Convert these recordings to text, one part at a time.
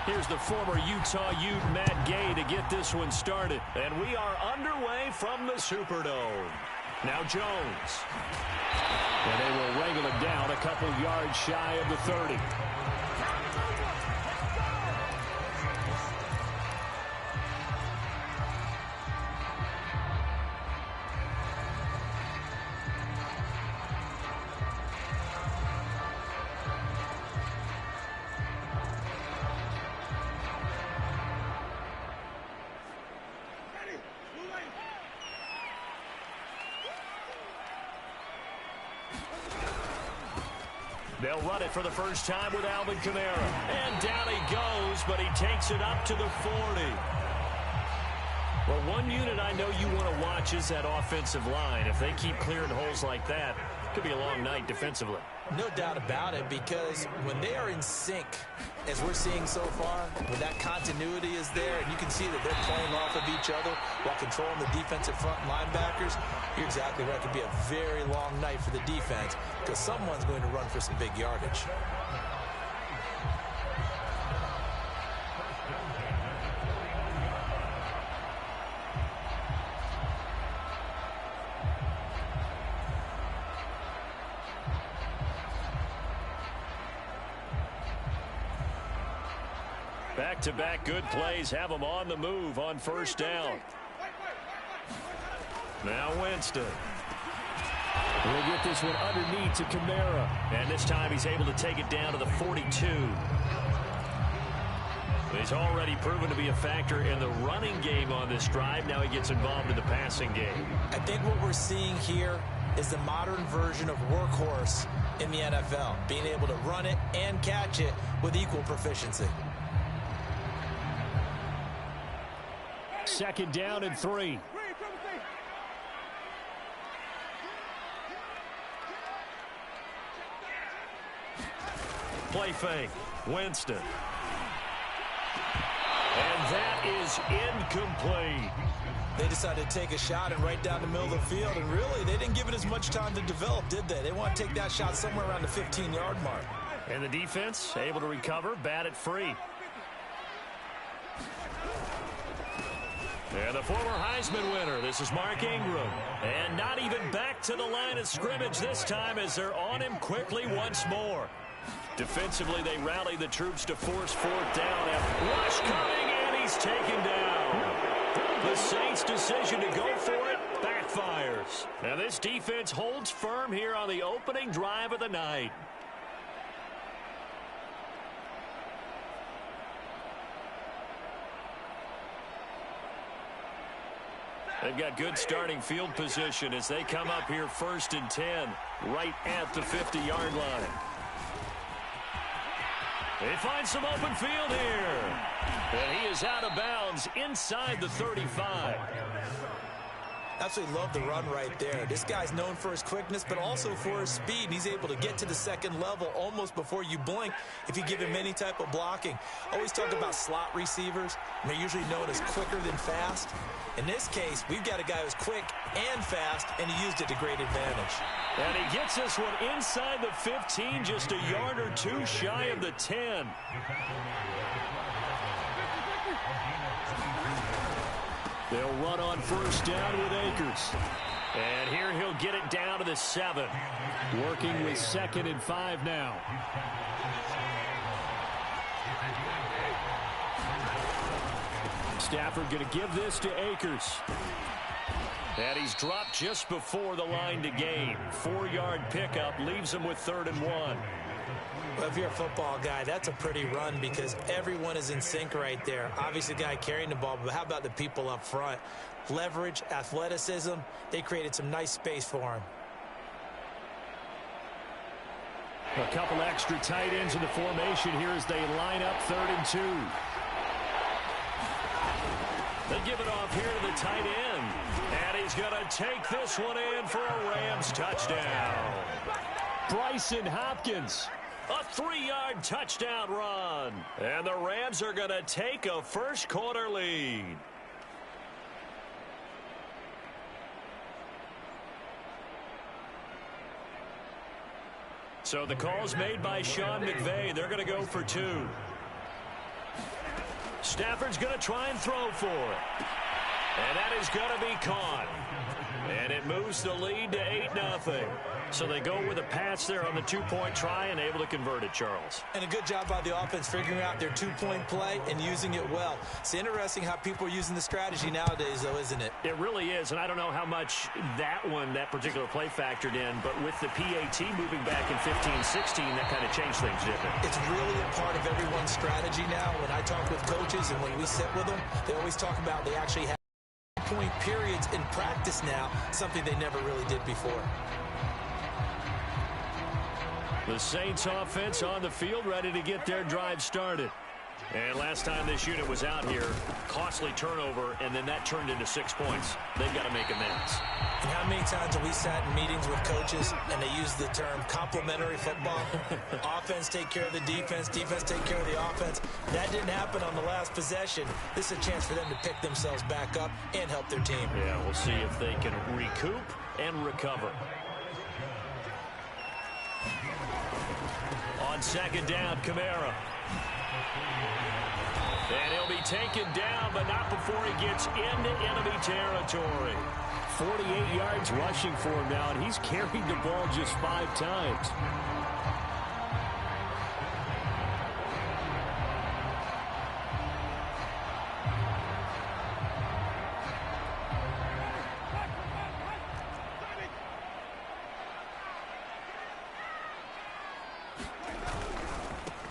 Here's the former Utah Ute, Matt Gay, to get this one started. And we are underway from the Superdome. Now Jones. And they will wrangle him down a couple yards shy of the 30. They'll run it for the first time with Alvin Kamara. And down he goes, but he takes it up to the 40. Well, one unit I know you want to watch is that offensive line. If they keep clearing holes like that, it could be a long night defensively. No doubt about it, because when they are in sync, as we're seeing so far, when that continuity is there, and you can see that they're playing off of each other while controlling the defensive front linebackers, you're exactly right. It could be a very long night for the defense because someone's going to run for some big yardage. Back-to-back good plays have them on the move on first down. Now Winston. We'll get this one underneath to Kamara. And this time he's able to take it down to the 42. He's already proven to be a factor in the running game on this drive. Now he gets involved in the passing game. I think what we're seeing here is the modern version of workhorse in the NFL. Being able to run it and catch it with equal proficiency. Second down and 3. Play fake. Winston. And that is incomplete. They decided to take a shot and right down the middle of the field, and really, they didn't give it as much time to develop, did they? They want to take that shot somewhere around the 15-yard mark. And the defense able to recover, bat it free. And the former Heisman winner, this is Mark Ingram. And not even back to the line of scrimmage this time as they're on him quickly once more. Defensively, they rally the troops to force fourth down. And rush coming, and he's taken down. The Saints' decision to go for it backfires. Now this defense holds firm here on the opening drive of the night. They've got good starting field position as they come up here 1st and 10, right at the 50-yard line. They find some open field here. And he is out of bounds inside the 35. Absolutely love the run right there. This guy's known for his quickness, but also for his speed. And he's able to get to the second level almost before you blink if you give him any type of blocking. Always talk about slot receivers, and they're usually known as quicker than fast. In this case, we've got a guy who's quick and fast, and he used it to great advantage. And he gets this one inside the 15, just a yard or two shy of the 10. They'll run on first down with Akers. And here he'll get it down to the 7. Working with 2nd and 5 now. Stafford going to give this to Akers. And he's dropped just before the line to gain. 4-yard pickup leaves him with 3rd and 1. Well, if you're a football guy, that's a pretty run because everyone is in sync right there. Obviously, the guy carrying the ball, but how about the people up front? Leverage, athleticism, they created some nice space for him. A couple extra tight ends in the formation here as they line up 3rd and 2. They give it off here to the tight end. And he's going to take this one in for a Rams touchdown. Bryson Hopkins. A 3-yard touchdown run. And the Rams are going to take a first-quarter lead. So the call's made by Sean McVay. They're going to go for 2. Stafford's going to try and throw for it. And that is going to be caught. And it moves the lead to 8-0. So they go with a pass there on the two-point try and able to convert it, Charles. And a good job by the offense figuring out their two-point play and using it well. It's interesting how people are using the strategy nowadays, though, isn't it? It really is, and I don't know how much that particular play factored in, but with the PAT moving back in 15-16, that kind of changed things, didn't it? It's really a part of everyone's strategy now. When I talk with coaches and when we sit with them, they always talk about they actually have point periods in practice now, something they never really did before. The Saints offense on the field, ready to get their drive started. And last time this unit was out here, costly turnover, and then that turned into 6 points. They've got to make amends. And how many times have we sat in meetings with coaches and they use the term complementary football? Offense take care of the defense, defense take care of the offense. That didn't happen on the last possession. This is a chance for them to pick themselves back up and help their team. Yeah, we'll see if they can recoup and recover. On second down, Kamara. And he'll be taken down, but not before he gets into enemy territory. 48 yards rushing for him now, and he's carried the ball just 5 times.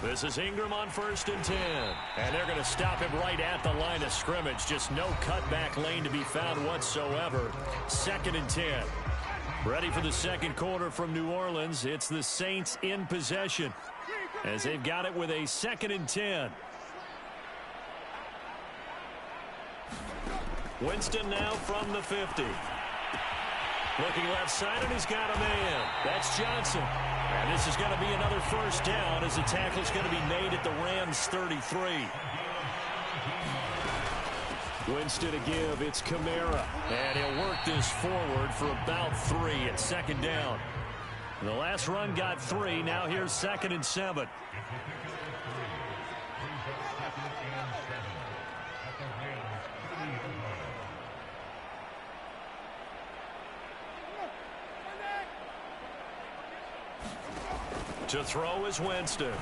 This is Ingram on 1st and 10. And they're going to stop him right at the line of scrimmage. Just no cutback lane to be found whatsoever. 2nd and 10. Ready for the second quarter from New Orleans. It's the Saints in possession as they've got it with a 2nd and 10. Winston now from the 50. Looking left side, and he's got a man. That's Johnson. And this is going to be another first down as the tackle is going to be made at the Rams 33. Winston to give. It's Kamara. And he'll work this forward for about 3 at 2nd down. The last run got 3. Now here's 2nd and 7. To throw is Winston.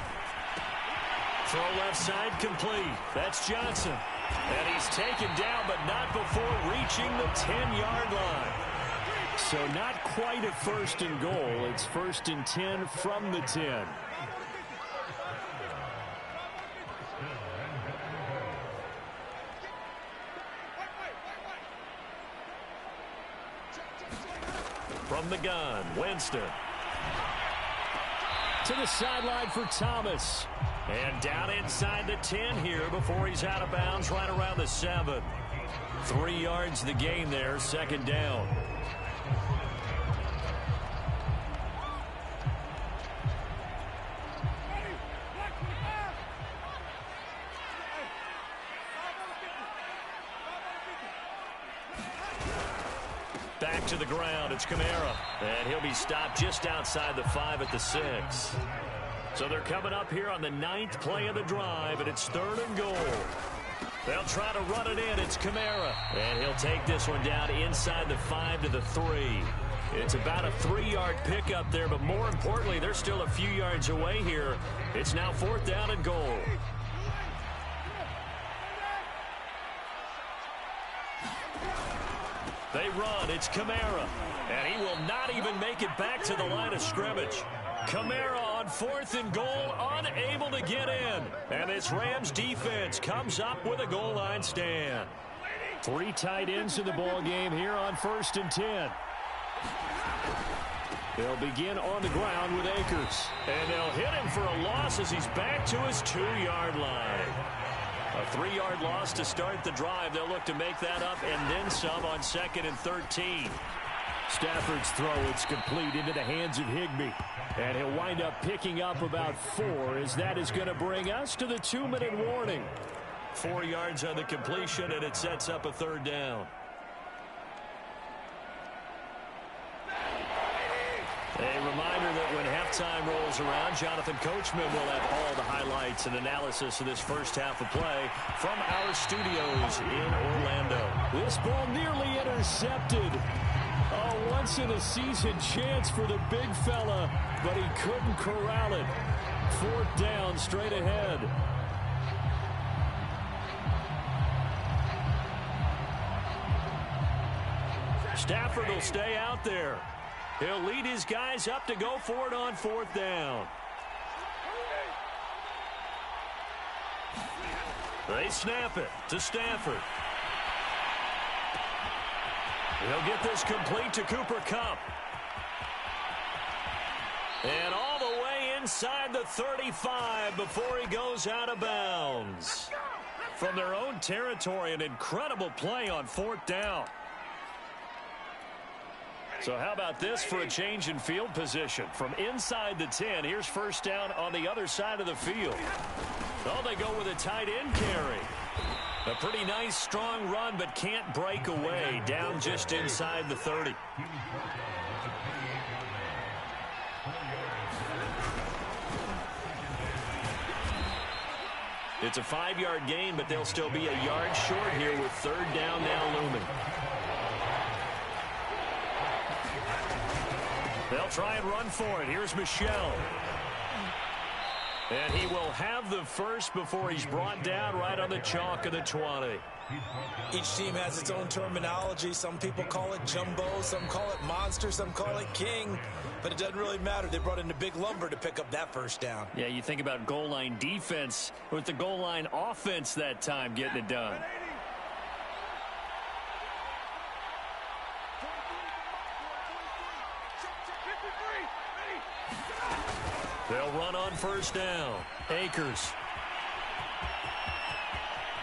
Throw left side complete. That's Johnson. And he's taken down, but not before reaching the 10-yard line. So not quite a 1st and goal. It's 1st and 10 from the 10. From the gun, Winston. To the sideline for Thomas. And down inside the 10 here before he's out of bounds right around the 7. 3 yards the gain there, 2nd down. Back to the ground, it's Kamara. And he'll be stopped just outside the 5 at the 6. So they're coming up here on the 9th play of the drive, and it's 3rd and goal. They'll try to run it in. It's Kamara. And he'll take this one down inside the 5 to the 3. It's about a 3-yard pickup there, but more importantly, they're still a few yards away here. It's now 4th down and goal. They run. It's Kamara. And he will not even make it back to the line of scrimmage. Kamara on 4th and goal, unable to get in. And this Rams defense comes up with a goal line stand. 3 tight ends in the ball game here on 1st and 10. They'll begin on the ground with Akers. And they'll hit him for a loss as he's back to his 2-yard line. A 3-yard loss to start the drive. They'll look to make that up and then some on 2nd and 13. Stafford's throw, it's complete into the hands of Higbee. And he'll wind up picking up about 4 as that is going to bring us to the 2-minute warning. 4 yards on the completion, and it sets up a 3rd down. A reminder that when halftime rolls around, Jonathan Coachman will have all the highlights and analysis of this first half of play from our studios in Orlando. This ball nearly intercepted. A once-in-a-season chance for the big fella, but he couldn't corral it. 4th down, straight ahead. Stafford will stay out there. He'll lead his guys up to go for it on 4th down. They snap it to Stafford. He'll get this complete to Cooper Kupp. And all the way inside the 35 before he goes out of bounds. From their own territory, an incredible play on 4th down. So how about this for a change in field position? From inside the 10, here's 1st down on the other side of the field. Oh, they go with a tight end carry. A pretty nice, strong run, but can't break away. Down just inside the 30. It's a 5-yard gain, but they'll still be a yard short here with 3rd down now looming. They'll try and run for it. Here's Michel. And he will have the first before he's brought down right on the chalk of the 20. Each team has its own terminology. Some people call it jumbo, some call it monster, some call it king. But it doesn't really matter. They brought in the big lumber to pick up that 1st down. Yeah, you think about goal line defense with the goal line offense that time getting it done. They'll run on 1st down. Akers.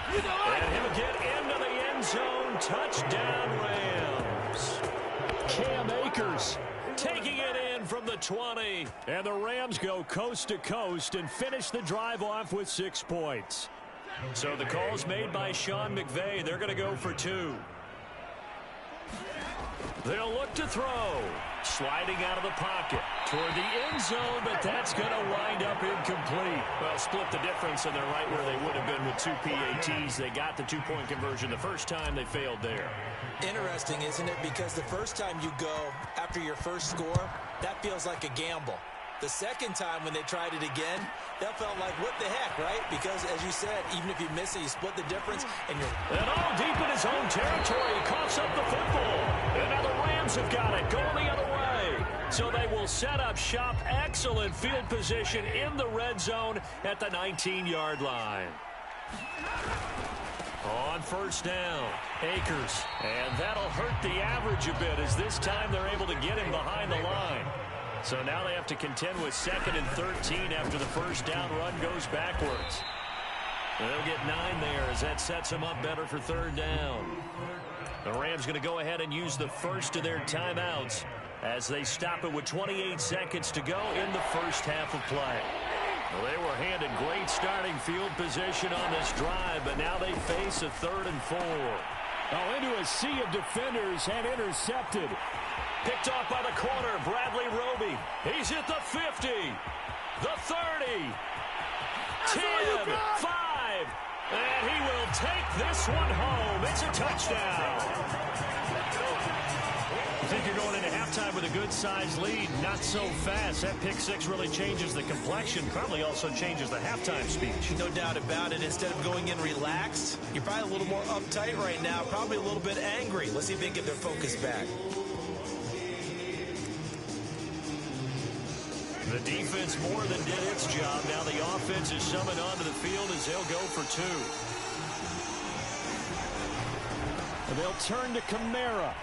And he'll get into the end zone. Touchdown, Rams. Cam Akers taking it in from the 20. And the Rams go coast to coast and finish the drive off with 6 points. So the call's made by Sean McVay. They're going to go for 2. They'll look to throw. Sliding out of the pocket toward the end zone, but that's going to wind up incomplete. Well, split the difference, and they're right where they would have been with 2 PATs. They got the 2-point conversion the first time. They failed there. Interesting, isn't it? Because the first time you go after your first score, that feels like a gamble. The second time when they tried it again, that felt like, what the heck, right? Because, as you said, even if you miss it, you split the difference, and you're... And all deep in his own territory, he coughs up the football. And now the Rams have got it, going the other way. So they will set up shop. Excellent field position in the red zone at the 19-yard line. On 1st down, Akers. And that'll hurt the average a bit as this time they're able to get him behind the line. So now they have to contend with 2nd and 13 after the 1st down run goes backwards. They'll get 9 there as that sets them up better for 3rd down. The Rams going to go ahead and use the first of their timeouts as they stop it with 28 seconds to go in the first half of play. Well, they were handed great starting field position on this drive, but now they face a 3rd and 4. Oh, into a sea of defenders and intercepted. Picked off by the corner, Bradley Roby. He's at the 50, the 30, 10, 5, and he will take this one home. It's a touchdown. I think you're going into halftime with a good-sized lead. Not so fast. That pick 6 really changes the complexion. Probably also changes the halftime speech. No doubt about it. Instead of going in relaxed, you're probably a little more uptight right now. Probably a little bit angry. Let's see if they can get their focus back. The defense more than did its job. Now the offense is summoned onto the field as they'll go for 2. And they'll turn to Kamara.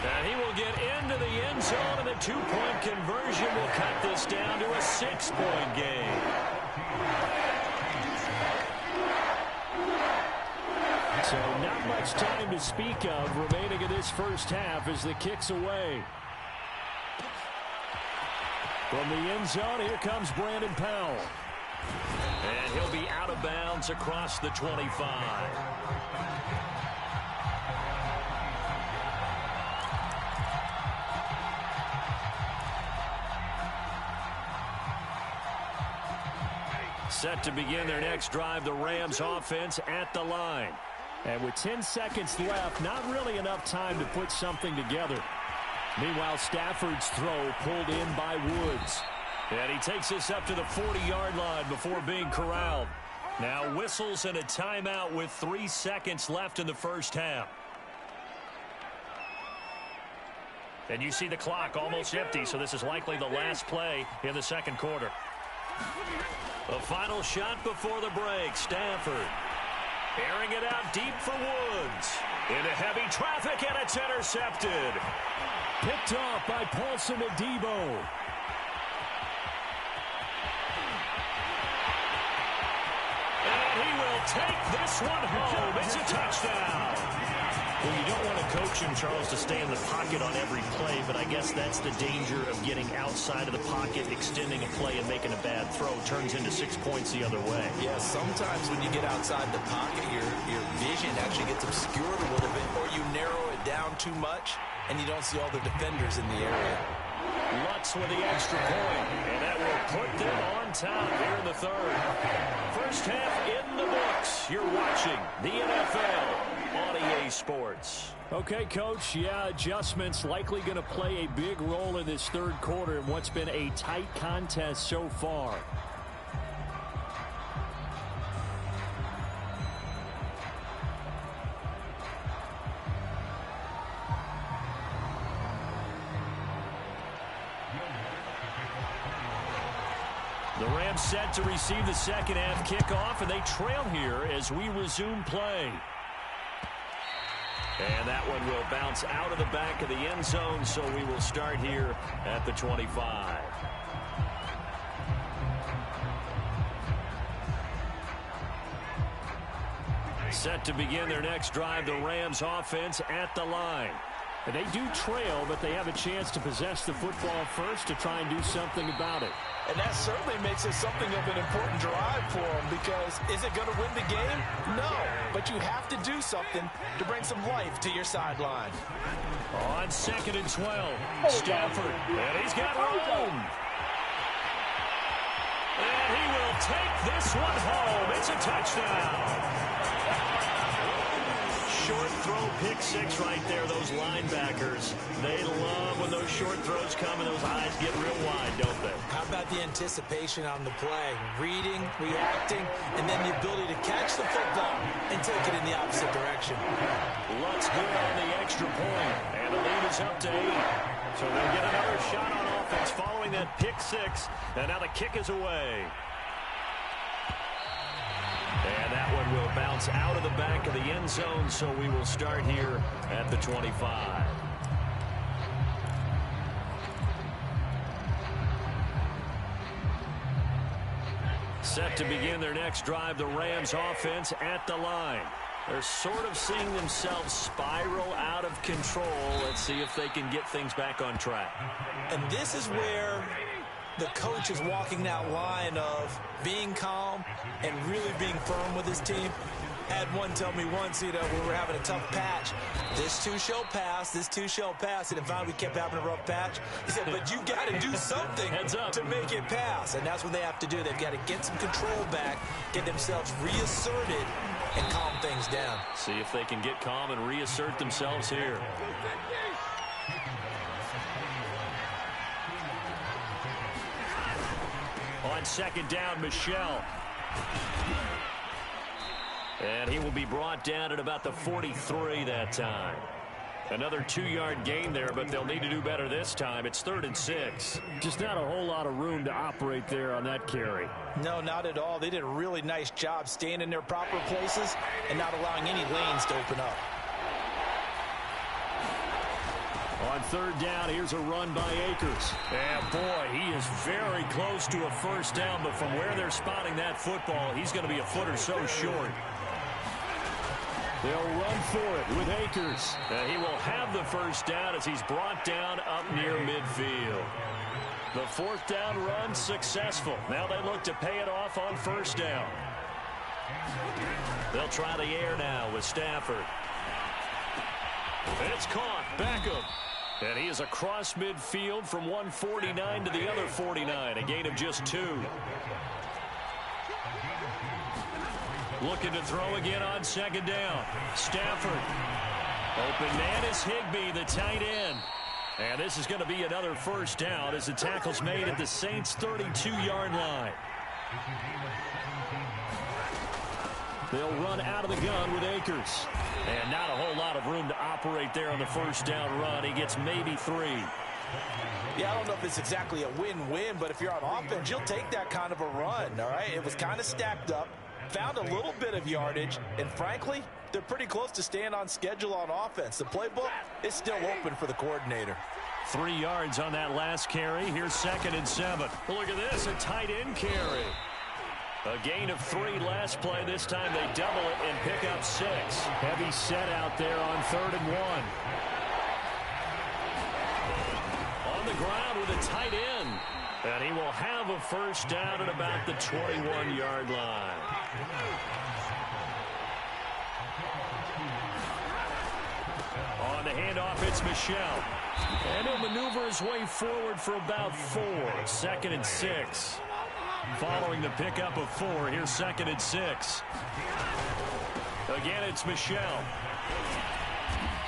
And he will get into the end zone, and the 2-point conversion will cut this down to a 6-point game. So not much time to speak of remaining in this first half as the kick's away. From the end zone, here comes Brandon Powell. And he'll be out of bounds across the 25. Set to begin their next drive, the Rams offense at the line. And with 10 seconds left, not really enough time to put something together. Meanwhile, Stafford's throw pulled in by Woods. And he takes this up to the 40-yard line before being corralled. Now whistles and a timeout with 3 seconds left in the first half. And you see the clock almost empty, so this is likely the last play in the second quarter. The final shot before the break. Stafford airing it out deep for Woods. Into heavy traffic, and it's intercepted. Picked off by Paulson Adebo. And he will take this one home. It's a touchdown. Well, you don't want to coach him, Charles, to stay in the pocket on every play, but I guess that's the danger of getting outside of the pocket, extending a play and making a bad throw. Turns into 6 points the other way. Yeah, sometimes when you get outside the pocket, your vision actually gets obscured a little bit, or you narrow it down too much, and you don't see all the defenders in the area. Lutz with the extra point, and that will put them on top here in the third. First half in the books. You're watching the NFL on EA Sports. Okay, Coach, yeah, adjustments likely going to play a big role in this third quarter in what's been a tight contest so far. The Rams set to receive the second half kickoff, and they trail here as we resume play. And that one will bounce out of the back of the end zone, so we will start here at the 25. Set to begin their next drive, the Rams offense at the line. And they do trail, but they have a chance to possess the football first to try and do something about it. And that certainly makes it something of an important drive for them, because is it going to win the game? No, but you have to do something to bring some life to your sideline. On 2nd and 12, Stafford, and he's got room. And he will take this one home. It's a touchdown. Short throw, pick six right there. Those linebackers, they love when those short throws come and those eyes get real wide, don't they? How about the anticipation on the play? Reading, reacting, and then the ability to catch the football and take it in the opposite direction. Lutz good on the extra point, and the lead is up to 8. So they'll get another shot on offense following that pick six, and now the kick is away. And that one will bounce out of the back of the end zone, so we will start here at the 25. Set to begin their next drive, the Rams offense at the line. They're sort of seeing themselves spiral out of control. Let's see if they can get things back on track. And this is where the coach is walking that line of being calm and really being firm with his team. Had one tell me once, when we were having a tough patch, this too shall pass, this too shall pass. And finally we kept having a rough patch. He said, but you got to do something to make it pass. And that's what they have to do. They've got to get some control back, get themselves reasserted, and calm things down. See if they can get calm and reassert themselves here. On second down, Michel. And he will be brought down at about the 43 that time. Another 2-yard gain there, but they'll need to do better this time. It's 3rd and 6. Just not a whole lot of room to operate there on that carry. No, not at all. They did a really nice job staying in their proper places and not allowing any lanes to open up. On 3rd down, here's a run by Akers. And boy, he is very close to a first down, but from where they're spotting that football, he's going to be a foot or so short. They'll run for it with Akers. And he will have the first down as he's brought down up near midfield. The 4th down run successful. Now they look to pay it off on 1st down. They'll try the air now with Stafford. It's caught. Beckham. And he is across midfield from one 49 to the other 49. A gain of just 2. Looking to throw again on second down. Stafford. Open man is Higbee, the tight end. And this is going to be another first down as the tackle's made at the Saints' 32-yard line. They'll run out of the gun with Akers. And not a whole lot of room to operate there on the first down run. He gets maybe 3. Yeah, I don't know if it's exactly a win-win, but if you're on offense, you'll take that kind of a run, all right? It was kind of stacked up, found a little bit of yardage, and frankly, they're pretty close to staying on schedule on offense. The playbook is still open for the coordinator. 3 yards on that last carry. Here's 2nd and 7. Look at this, a tight end carry. A gain of 3 last play. This time they double it and pick up 6. Heavy set out there on 3rd and 1. On the ground with a tight end. And he will have a first down at about the 21-yard line. On the handoff, it's Michelle. And he'll maneuver his way forward for about 4. 2nd and 6. Following the pickup of 4, here's 2nd and 6. Again, it's Michelle.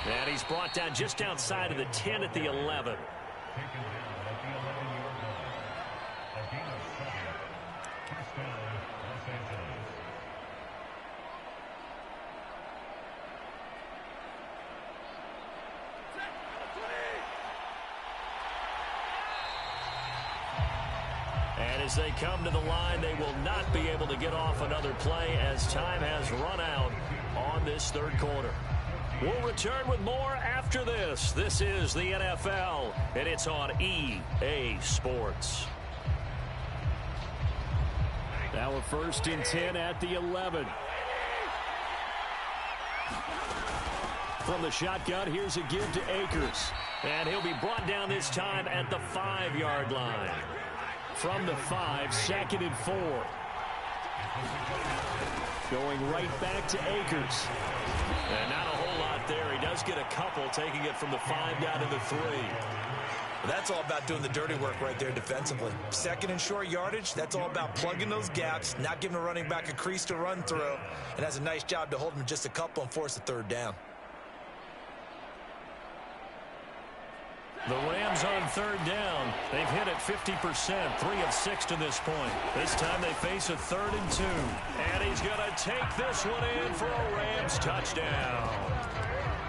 And he's brought down just outside of the 10 at the 11. And as they come to the line, they will not be able to get off another play as time has run out on this 3rd quarter. We'll return with more after this. This is the NFL, and it's on EA Sports. Now a 1st and 10 at the 11. From the shotgun, here's a give to Akers. And he'll be brought down this time at the 5-yard line. From the 5, 2nd and 4. Going right back to Akers. And not a whole lot there. He does get a couple, taking it from the 5 down to the 3. That's all about doing the dirty work right there defensively. 2nd and short yardage, that's all about plugging those gaps, not giving a running back a crease to run through, and has a nice job to hold him just a couple and force a 3rd down. The Rams on 3rd down. They've hit it 50%, 3 of 6 to this point. This time they face a 3rd and 2. And he's going to take this one in for a Rams touchdown.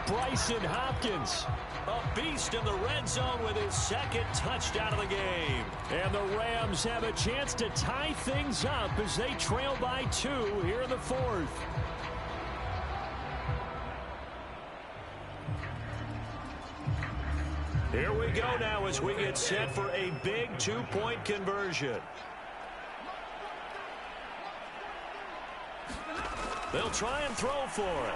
Bryson Hopkins, a beast in the red zone with his 2nd touchdown of the game. And the Rams have a chance to tie things up as they trail by 2 here in the 4th. Here we go now as we get set for a big 2-point conversion. They'll try and throw for it.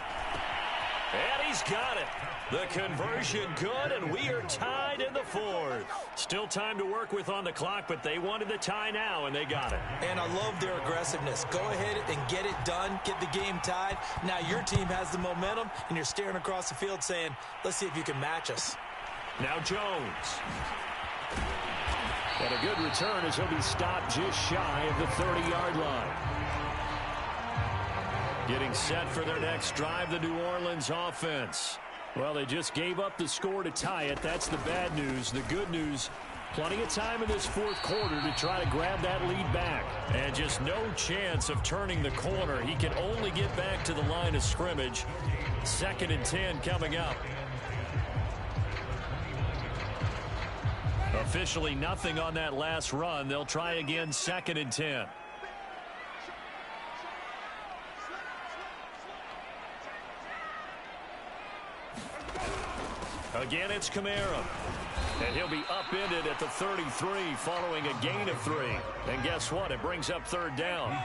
And he's got it. The conversion good, and we are tied in the 4th. Still time to work with on the clock, but they wanted the tie now, and they got it. And I love their aggressiveness. Go ahead and get it done, get the game tied. Now your team has the momentum, and you're staring across the field saying, let's see if you can match us. Now Jones. And a good return as he'll be stopped just shy of the 30-yard line. Getting set for their next drive, the New Orleans offense. Well, they just gave up the score to tie it. That's the bad news. The good news, plenty of time in this 4th quarter to try to grab that lead back. And just no chance of turning the corner. He can only get back to the line of scrimmage. 2nd and 10 coming up. Officially nothing on that last run. They'll try again 2nd and 10. Again, it's Kamara. And he'll be upended at the 33 following a gain of 3. And guess what? It brings up 3rd down.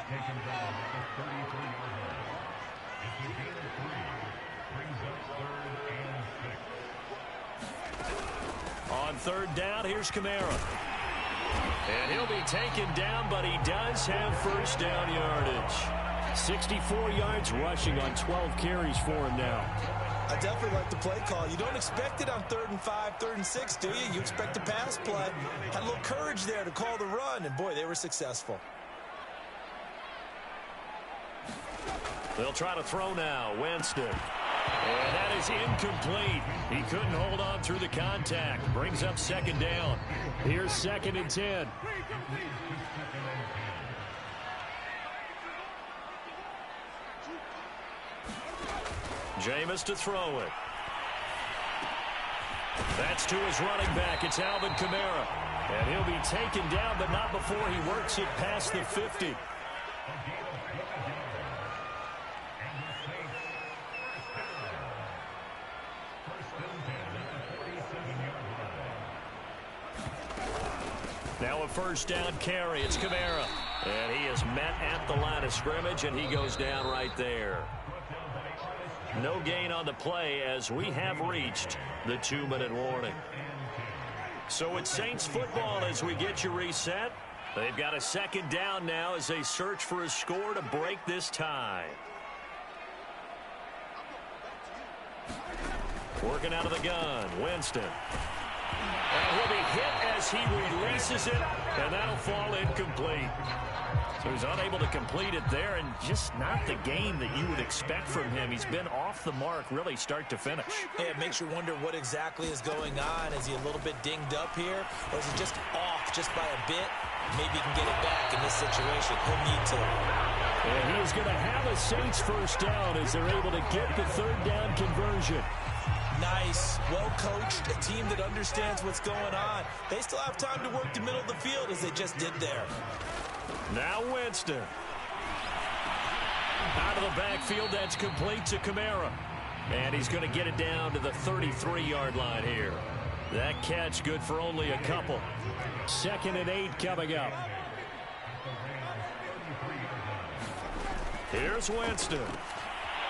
On 3rd down, here's Kamara. And he'll be taken down, but he does have first down yardage. 64 yards rushing on 12 carries for him now. I definitely like the play call. You don't expect it on 3rd and 5, 3rd and 6, do you? You expect a pass play. Had a little courage there to call the run, and boy, they were successful. They'll try to throw now. Winston. And that is incomplete. He couldn't hold on through the contact. Brings up second down. Here's 2nd and 10. Jameis to throw it. That's to his running back. It's Alvin Kamara. And he'll be taken down, but not before he works it past the 50. Now a first down carry. It's Kamara. And he is met at the line of scrimmage, and he goes down right there. No gain on the play as we have reached the 2-minute warning. So it's Saints football as we get you reset. They've got a second down now as they search for a score to break this tie. Working out of the gun, Winston. And he'll be hit as he releases it, and that'll fall incomplete. So he's unable to complete it there, and just not the game that you would expect from him. He's been off the mark really start to finish. Yeah, it makes you wonder what exactly is going on. Is he a little bit dinged up here, or is he just off just by a bit? Maybe he can get it back in this situation. He'll need to. And he is going to have a Saints first down as they're able to get the third down conversion. Nice, well-coached, a team that understands what's going on. They still have time to work the middle of the field as they just did there. Now Winston. Out of the backfield, that's complete to Kamara. And he's going to get it down to the 33-yard line here. That catch good for only a couple. 2nd and 8 coming up. Here's Winston.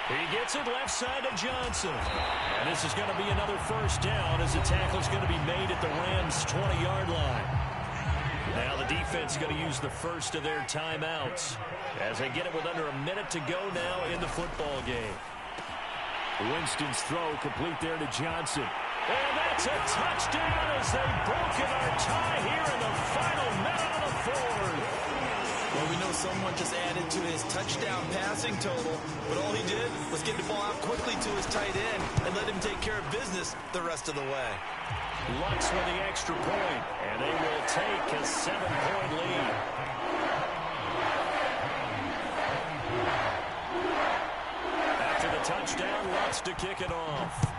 He gets it left side to Johnson. And this is going to be another first down as the tackle's going to be made at the Rams' 20-yard line. Now the defense is going to use the first of their timeouts as they get it with under a minute to go now in the football game. Winston's throw complete there to Johnson. And that's a touchdown as they've broken our tie here in the final minute of the fourth. Well, we know someone just added to his touchdown passing total, but all he did was get the ball out quickly to his tight end and let him take care of business the rest of the way. Lutz with the extra point, and they will take a 7-point lead. After the touchdown, Lutz to kick it off.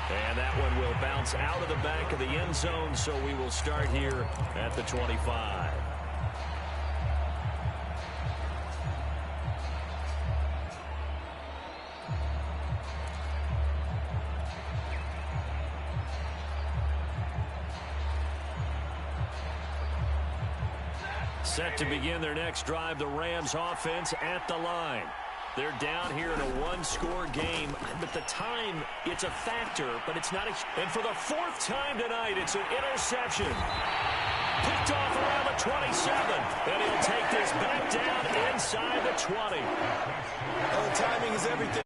And that one will bounce out of the back of the end zone, so we will start here at the 25. Set to begin their next drive, the Rams offense at the line. They're down here in a one-score game, but the time, it's a factor, but it's not a... And for the fourth time tonight, it's an interception. Picked off around the 27, and he'll take this back down inside the 20. Well, the timing is everything.